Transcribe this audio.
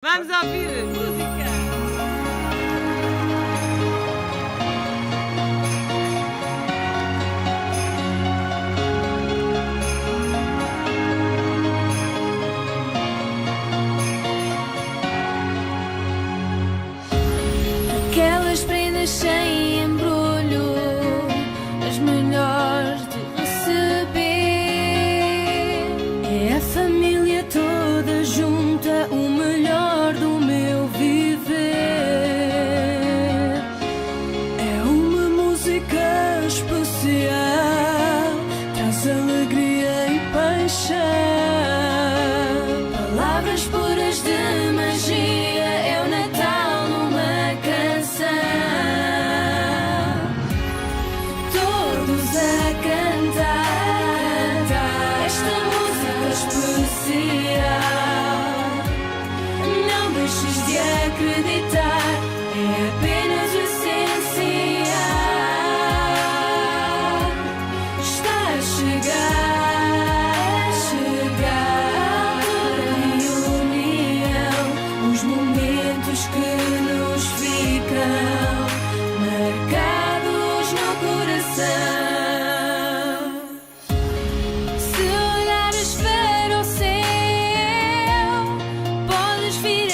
Vamos ouvir música! Aquelas prendas sem embrulho, as melhores de receber. É a família toda junta, o melhor do meu viver. É uma música especial, traz alegria e paixão. Palavras puras de magia, é o Natal numa canção. Todos a cantar esta música especial. Não deixes de acreditar, é apenas o essencial. Está a chegar a reunião, os momentos que nos ficam marcados no coração. Se olhares para o céu, podes vir